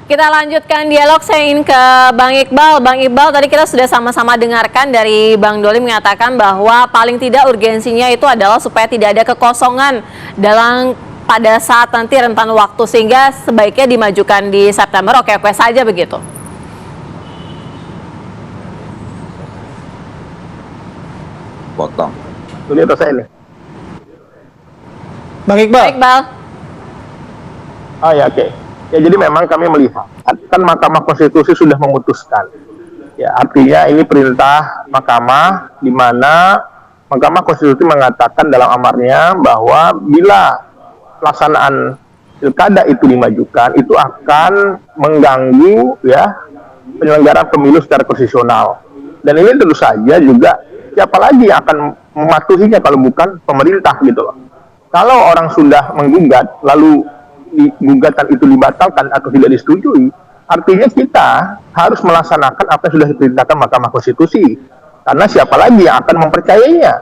Kita lanjutkan dialog, saya ingin ke Bang Iqbal. Bang Iqbal, tadi kita sudah sama-sama dengarkan dari Bang Doli mengatakan bahwa paling tidak urgensinya itu adalah supaya tidak ada kekosongan pada saat nanti rentan waktu, sehingga sebaiknya dimajukan di September, oke-oke saja begitu. Potong. Ini atau saya nih? Bang Iqbal. Bang Iqbal. Oh ya, oke. Ya, jadi memang kami melihat kan Mahkamah Konstitusi sudah memutuskan. Ya, artinya ini perintah Mahkamah di mana Mahkamah Konstitusi mengatakan dalam amarnya bahwa bila pelaksanaan pilkada itu dimajukan, itu akan mengganggu ya penyelenggaraan pemilu secara konstitusional. Dan ini tentu saja juga siapa lagi yang akan mematuhinya kalau bukan pemerintah gitu loh. Kalau orang sudah menggugat lalu gugatan itu dibatalkan atau tidak disetujui, artinya kita harus melaksanakan apa yang sudah diperintahkan Mahkamah Konstitusi. Karena siapa lagi yang akan mempercayainya?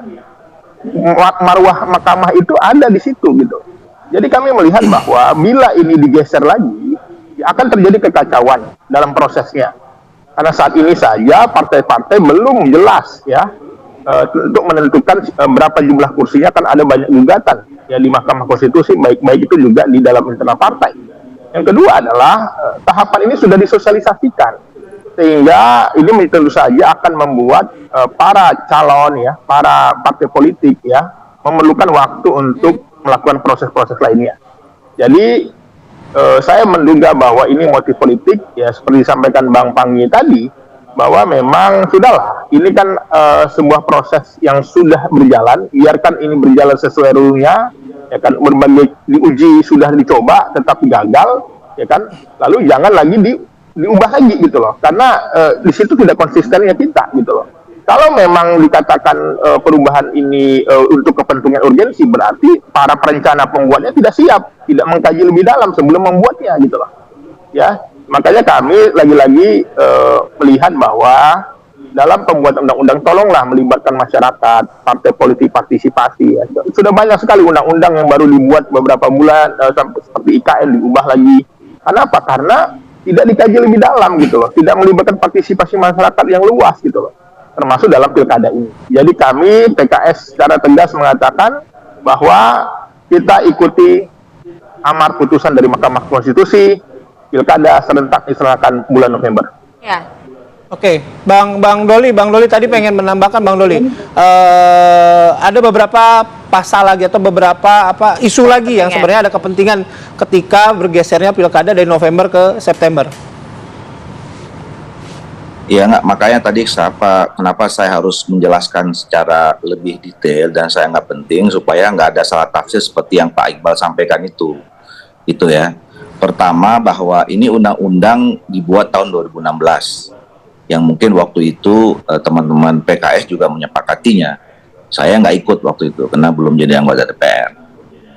Marwah Mahkamah itu ada di situ gitu. Jadi kami melihat bahwa bila ini digeser lagi, akan terjadi kekacauan dalam prosesnya. Karena saat ini saja partai-partai belum jelas ya untuk menentukan berapa jumlah kursinya, kan ada banyak gugatan ya di Mahkamah Konstitusi, baik itu juga di dalam internal partai. Yang kedua adalah tahapan ini sudah disosialisasikan, sehingga ini tentu saja akan membuat para calon ya, para partai politik ya memerlukan waktu untuk melakukan proses-proses lainnya. Jadi saya menduga bahwa ini motif politik ya, seperti disampaikan Bang Panggi tadi, bahwa memang sudahlah, ini kan sebuah proses yang sudah berjalan, biarkan ini berjalan sesuai rulenya, ya kan, berbagai diuji sudah dicoba tetapi gagal, ya kan, lalu jangan lagi diubah lagi gitu loh, karena di situ tidak konsistennya kita gitu loh. Kalau memang dikatakan perubahan ini untuk kepentingan urgensi, berarti para perencana pembuatnya tidak siap, tidak mengkaji lebih dalam sebelum membuatnya gitu loh, ya. Makanya kami lagi-lagi melihat bahwa dalam pembuatan undang-undang tolonglah melibatkan masyarakat, partai politik partisipasi. Ya. Sudah banyak sekali undang-undang yang baru dibuat beberapa bulan, seperti IKN diubah lagi. Kenapa? Karena tidak dikaji lebih dalam gitu loh, tidak melibatkan partisipasi masyarakat yang luas gitu loh, termasuk dalam pilkada ini. Jadi kami PKS secara tegas mengatakan bahwa kita ikuti amar putusan dari Mahkamah Konstitusi. Pilkada serentak diselenggarakan bulan November. Ya. Oke, Bang Doli tadi pengen menambahkan Bang Doli. Ada beberapa pasal lagi atau beberapa isu lagi yang sebenarnya ada kepentingan ketika bergesernya pilkada dari November ke September. Ya nggak, makanya tadi kenapa saya harus menjelaskan secara lebih detail dan saya nggak penting supaya nggak ada salah tafsir seperti yang Pak Iqbal sampaikan itu ya. Pertama, bahwa ini undang-undang dibuat tahun 2016 yang mungkin waktu itu teman-teman PKS juga menyepakatinya. Saya nggak ikut waktu itu karena belum jadi anggota DPR.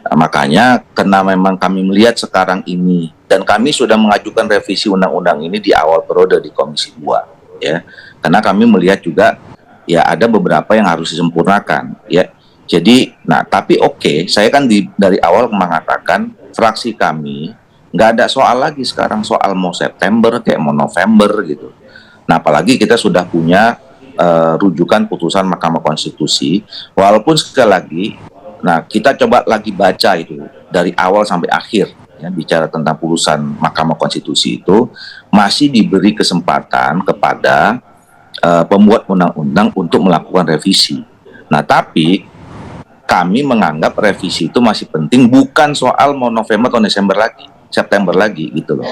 Nah, makanya karena memang kami melihat sekarang ini dan kami sudah mengajukan revisi undang-undang ini di awal periode di Komisi 2 ya. Karena kami melihat juga ya ada beberapa yang harus disempurnakan ya. Jadi tapi oke, saya kan dari awal mengatakan fraksi kami nggak ada soal lagi sekarang soal mau September kayak mau November gitu. Nah, apalagi kita sudah punya rujukan putusan Mahkamah Konstitusi, walaupun sekali lagi, kita coba lagi baca itu dari awal sampai akhir ya, bicara tentang putusan Mahkamah Konstitusi itu masih diberi kesempatan kepada pembuat undang-undang untuk melakukan revisi. Nah, tapi kami menganggap revisi itu masih penting, bukan soal mau November atau Desember lagi, September lagi gitu loh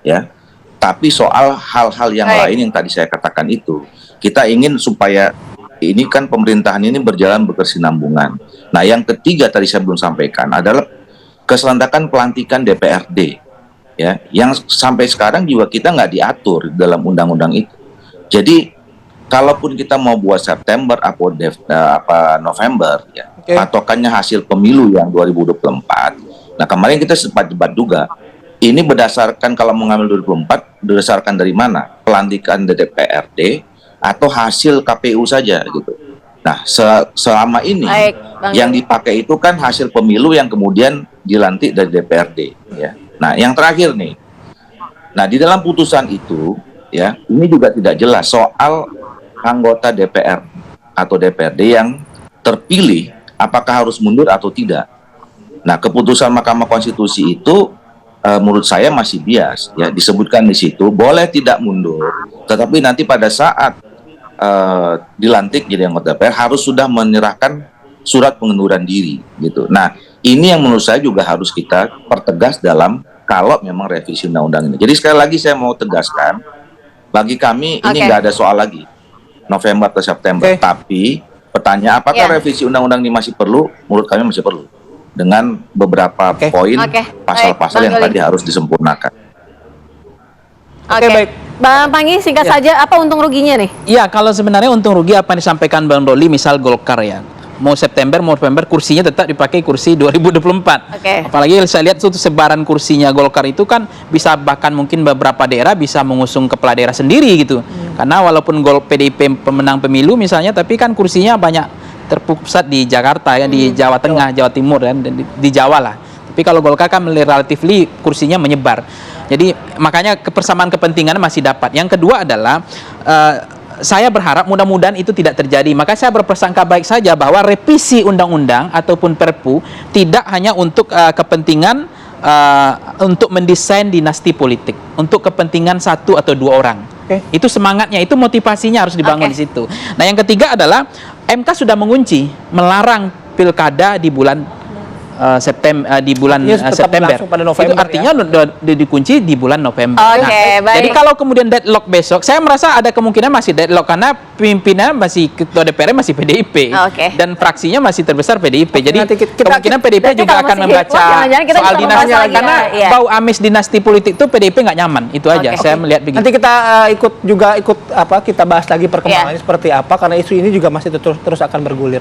ya, tapi soal hal-hal yang lain yang tadi saya katakan itu. Kita ingin supaya ini kan pemerintahan ini berjalan berkesinambungan. Nah, yang ketiga tadi saya belum sampaikan adalah keserentakan pelantikan DPRD ya, yang sampai sekarang juga kita nggak diatur dalam undang-undang itu. Jadi kalaupun kita mau buat September atau November ya, patokannya hasil pemilu yang 2024. Nah, kemarin kita sempat debat juga. Ini berdasarkan kalau mengambil 2024 berdasarkan dari mana? Pelantikan DPRD atau hasil KPU saja gitu. Nah, selama ini yang dipakai itu kan hasil pemilu yang kemudian dilantik dari DPRD ya. Nah, yang terakhir nih, Nah, di dalam putusan itu, ya, ini juga tidak jelas soal anggota DPR atau DPRD yang terpilih apakah harus mundur atau tidak. Nah, keputusan Mahkamah Konstitusi itu menurut saya masih bias, ya, disebutkan di situ boleh tidak mundur, tetapi nanti pada saat dilantik jadi anggota DPR harus sudah menyerahkan surat pengunduran diri, gitu. Nah, ini yang menurut saya juga harus kita pertegas dalam kalau memang revisi undang-undang ini. Jadi sekali lagi saya mau tegaskan, bagi kami ini nggak ada soal lagi November atau September, tapi pertanyaan apakah revisi undang-undang ini masih perlu? Menurut kami masih perlu, dengan beberapa poin pasal-pasal yang tadi harus disempurnakan. Oke, baik. Bang Panggi, singkat saja, apa untung ruginya nih? Ya, kalau sebenarnya untung rugi apa yang disampaikan Bang Doli, misal Golkar ya, mau September mau November kursinya tetap dipakai kursi 2024. Apalagi saya lihat itu sebaran kursinya Golkar itu kan bisa bahkan mungkin beberapa daerah bisa mengusung kepala daerah sendiri gitu. Karena walaupun PDIP pemenang pemilu misalnya, tapi kan kursinya banyak terpusat di Jakarta ya, di Jawa Tengah, Jawa Timur dan di Jawa lah. Tapi kalau Golkar kan relatively kursinya menyebar. Jadi makanya kebersamaan kepentingan masih dapat. Yang kedua adalah saya berharap mudah-mudahan itu tidak terjadi. Maka saya berprasangka baik saja bahwa revisi undang-undang ataupun Perpu tidak hanya untuk kepentingan untuk mendesain dinasti politik, untuk kepentingan satu atau dua orang. Itu semangatnya, itu motivasinya harus dibangun di situ. Nah, yang ketiga adalah MK sudah mengunci melarang pilkada di bulan September pada November, itu artinya dikunci di bulan November. Baik. Jadi kalau kemudian deadlock besok, saya merasa ada kemungkinan masih deadlock karena pimpinannya masih, ketua DPR masih PDIP dan fraksinya masih terbesar PDIP. Jadi kemungkinan PDIP juga akan membaca soal dinasti karena bau amis dinasti politik itu PDIP nggak nyaman. Itu aja saya melihat begitu. Nanti kita kita bahas lagi perkembangannya seperti apa, karena isu ini juga masih terus akan bergulir.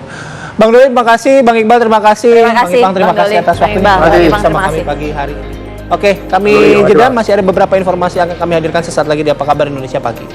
Bang Doli, terima kasih. Bang Iqbal, terima kasih. Bang Ipang, terima kasih atas waktunya bersama kami pagi hari ini. Oke, kami jeda, masih ada beberapa informasi yang akan kami hadirkan sesaat lagi di Apa Kabar Indonesia Pagi.